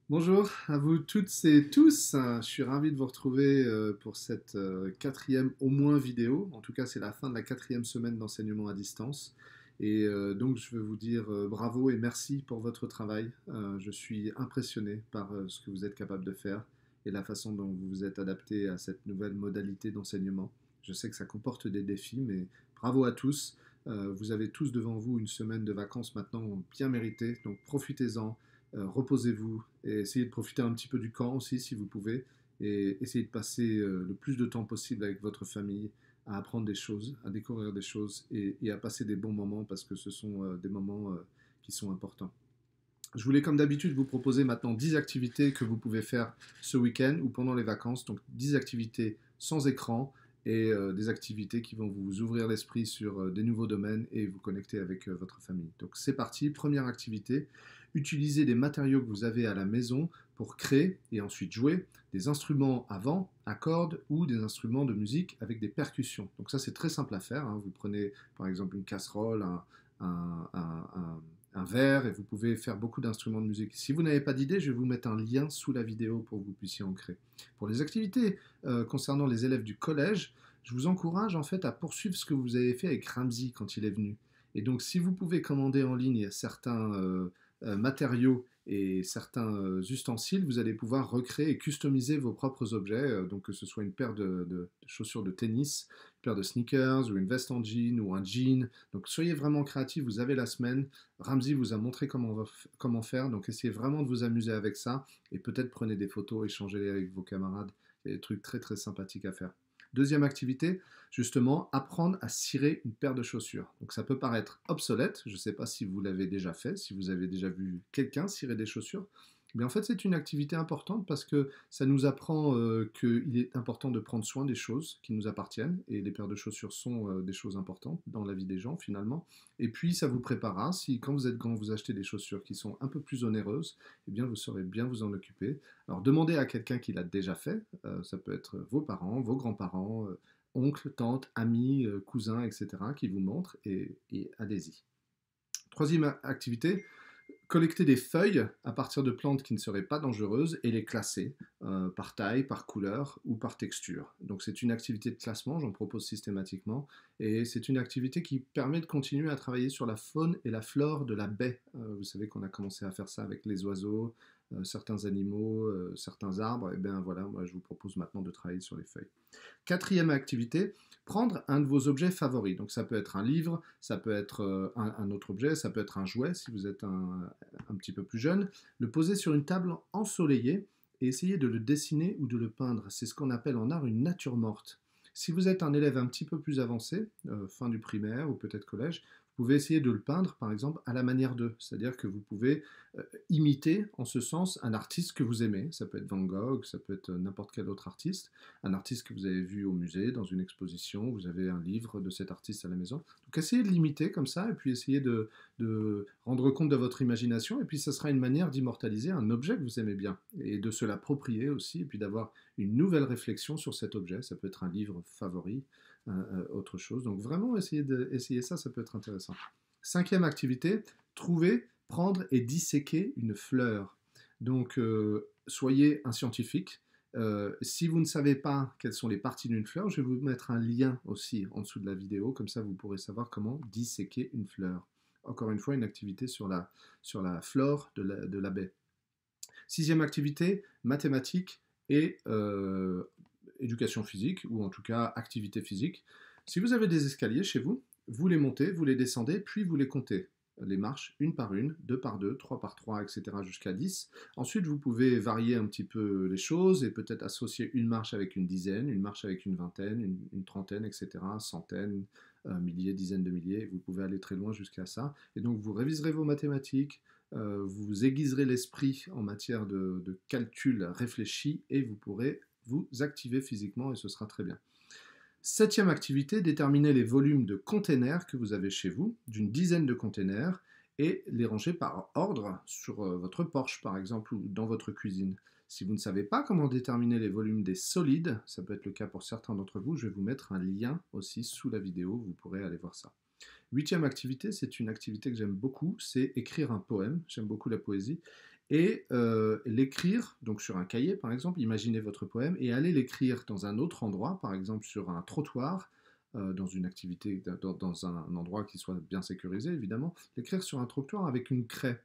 Bonjour à vous toutes et tous. Je suis ravi de vous retrouver pour cette quatrième au moins vidéo. En tout cas, c'est la fin de la quatrième semaine d'enseignement à distance. Et donc, je veux vous dire bravo et merci pour votre travail. Je suis impressionné par ce que vous êtes capable de faire et la façon dont vous vous êtes adapté à cette nouvelle modalité d'enseignement. Je sais que ça comporte des défis, mais bravo à tous. Vous avez tous devant vous une semaine de vacances maintenant bien méritée, donc profitez-en. Reposez-vous et essayez de profiter un petit peu du camp aussi si vous pouvez et essayez de passer le plus de temps possible avec votre famille à apprendre des choses, à découvrir des choses et à passer des bons moments parce que ce sont des moments qui sont importants. Je voulais comme d'habitude vous proposer maintenant 10 activités que vous pouvez faire ce week-end ou pendant les vacances, donc 10 activités sans écran et des activités qui vont vous ouvrir l'esprit sur des nouveaux domaines et vous connecter avec votre famille. Donc c'est parti, première activité, utilisez les matériaux que vous avez à la maison pour créer et ensuite jouer des instruments à vent, à cordes ou des instruments de musique avec des percussions. Donc ça c'est très simple à faire, hein. Vous prenez par exemple une casserole, un, un, un un verre et vous pouvez faire beaucoup d'instruments de musique. Si vous n'avez pas d'idée, je vais vous mettre un lien sous la vidéo pour que vous puissiez en créer. Pour les activités concernant les élèves du collège, je vous encourage en fait à poursuivre ce que vous avez fait avec Ramsey quand il est venu. Et donc si vous pouvez commander en ligne certains matériaux et certains ustensiles, vous allez pouvoir recréer et customiser vos propres objets, donc que ce soit une paire de chaussures de tennis, une paire de sneakers ou une veste en jean ou un jean. Donc soyez vraiment créatifs, vous avez la semaine. Ramsey vous a montré comment faire, donc essayez vraiment de vous amuser avec ça et peut-être prenez des photos, échangez-les avec vos camarades. Il y a des trucs très très sympathiques à faire. Deuxième activité, justement, apprendre à cirer une paire de chaussures. Donc ça peut paraître obsolète, je ne sais pas si vous l'avez déjà fait, si vous avez déjà vu quelqu'un cirer des chaussures, mais en fait c'est une activité importante parce que ça nous apprend qu'il est important de prendre soin des choses qui nous appartiennent, et les paires de chaussures sont des choses importantes dans la vie des gens finalement. Et puis ça vous préparera, si quand vous êtes grand vous achetez des chaussures qui sont un peu plus onéreuses, eh bien vous saurez bien vous en occuper. Alors demandez à quelqu'un qui l'a déjà fait, ça peut être vos parents, vos grands-parents, oncles, tantes, amis, cousins, etc., qui vous montrent et allez-y. Troisième activité, collecter des feuilles à partir de plantes qui ne seraient pas dangereuses et les classer par taille, par couleur ou par texture. Donc c'est une activité de classement, j'en propose systématiquement, et c'est une activité qui permet de continuer à travailler sur la faune et la flore de la baie. Vous savez qu'on a commencé à faire ça avec les oiseaux, certains animaux, certains arbres, et bien voilà, moi je vous propose maintenant de travailler sur les feuilles. Quatrième activité, prendre un de vos objets favoris. Donc ça peut être un livre, ça peut être un autre objet, ça peut être un jouet si vous êtes un petit peu plus jeune, le poser sur une table ensoleillée et essayer de le dessiner ou de le peindre. C'est ce qu'on appelle en art une nature morte. Si vous êtes un élève un petit peu plus avancé, fin du primaire ou peut-être collège, vous pouvez essayer de le peindre par exemple à la manière d'eux, c'est-à-dire que vous pouvez imiter en ce sens un artiste que vous aimez, ça peut être Van Gogh, ça peut être n'importe quel autre artiste, un artiste que vous avez vu au musée, dans une exposition, vous avez un livre de cet artiste à la maison. Donc essayez de l'imiter comme ça, et puis essayez de rendre compte de votre imagination, et puis ça sera une manière d'immortaliser un objet que vous aimez bien, et de se l'approprier aussi, et puis d'avoir une nouvelle réflexion sur cet objet. Ça peut être un livre favori, autre chose. Donc vraiment, essayez ça, ça peut être intéressant. Cinquième activité, trouver, prendre et disséquer une fleur. Donc soyez un scientifique, si vous ne savez pas quelles sont les parties d'une fleur, je vais vous mettre un lien aussi en dessous de la vidéo, comme ça vous pourrez savoir comment disséquer une fleur. Encore une fois, une activité sur la flore de la baie. Sixième activité, mathématiques et éducation physique, ou en tout cas activité physique. Si vous avez des escaliers chez vous, vous les montez, vous les descendez, puis vous les comptez. Les marches une par une, deux par deux, trois par trois, etc. jusqu'à 10. Ensuite, vous pouvez varier un petit peu les choses et peut-être associer une marche avec une dizaine, une marche avec une vingtaine, une trentaine, etc. Centaines, milliers, dizaines de milliers. Vous pouvez aller très loin jusqu'à ça. Et donc, vous réviserez vos mathématiques, vous aiguiserez l'esprit en matière de calcul réfléchi et vous pourrez vous activer physiquement et ce sera très bien. Septième activité, déterminez les volumes de containers que vous avez chez vous, d'une dizaine de containers, et les ranger par ordre sur votre Porsche par exemple ou dans votre cuisine. Si vous ne savez pas comment déterminer les volumes des solides, ça peut être le cas pour certains d'entre vous, je vais vous mettre un lien aussi sous la vidéo, vous pourrez aller voir ça. Huitième activité, c'est une activité que j'aime beaucoup, c'est écrire un poème, j'aime beaucoup la poésie, et l'écrire, donc sur un cahier par exemple, imaginez votre poème, et allez l'écrire dans un autre endroit, par exemple sur un trottoir, dans une activité, dans un endroit qui soit bien sécurisé évidemment, l'écrire sur un trottoir avec une craie.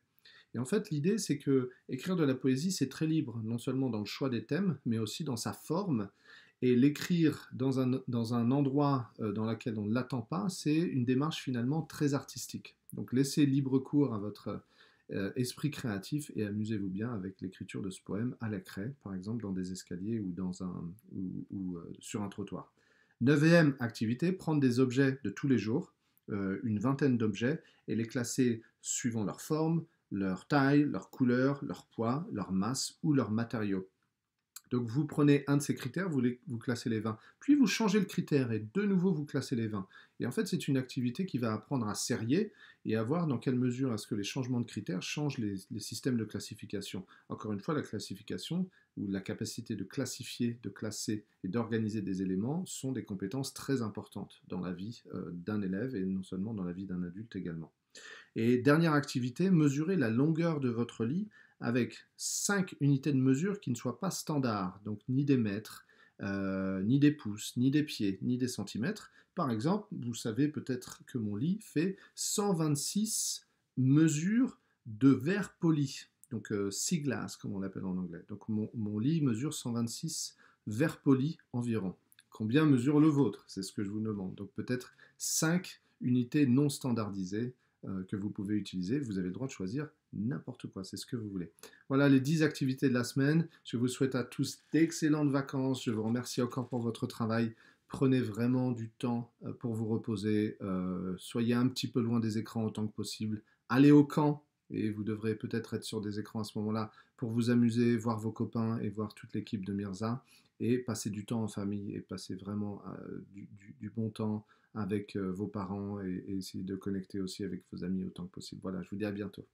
Et en fait, l'idée, c'est que écrire de la poésie, c'est très libre, non seulement dans le choix des thèmes, mais aussi dans sa forme. Et l'écrire dans un endroit dans lequel on ne l'attend pas, c'est une démarche finalement très artistique. Donc laissez libre cours à votre esprit créatif et amusez-vous bien avec l'écriture de ce poème à la craie, par exemple dans des escaliers ou, sur un trottoir. Neuvième activité, prendre des objets de tous les jours, une vingtaine d'objets, et les classer suivant leur forme, leur taille, leur couleur, leur poids, leur masse ou leur matériau. Donc vous prenez un de ces critères, vous classez les 20, puis vous changez le critère et de nouveau vous classez les 20. Et en fait, c'est une activité qui va apprendre à serrer et à voir dans quelle mesure est-ce que les changements de critères changent les systèmes de classification. Encore une fois, la classification ou la capacité de classifier, de classer et d'organiser des éléments sont des compétences très importantes dans la vie d'un élève et non seulement dans la vie d'un adulte également. Et dernière activité, mesurez la longueur de votre lit avec 5 unités de mesure qui ne soient pas standards, donc ni des mètres, ni des pouces, ni des pieds, ni des centimètres. Par exemple, vous savez peut-être que mon lit fait 126 mesures de verre poli, donc sea glass comme on l'appelle en anglais. Donc mon lit mesure 126 verres polis environ. Combien mesure le vôtre? C'est ce que je vous demande. Donc peut-être 5 unités non standardisées que vous pouvez utiliser. Vous avez le droit de choisir n'importe quoi, c'est ce que vous voulez. Voilà les 10 activités de la semaine. Je vous souhaite à tous d'excellentes vacances. Je vous remercie encore pour votre travail. Prenez vraiment du temps pour vous reposer. Soyez un petit peu loin des écrans autant que possible. Allez au camp et vous devrez peut-être être sur des écrans à ce moment-là pour vous amuser, voir vos copains et voir toute l'équipe de Mirza et passer du temps en famille et passer vraiment du bon temps avec vos parents et essayer de connecter aussi avec vos amis autant que possible. Voilà, je vous dis à bientôt.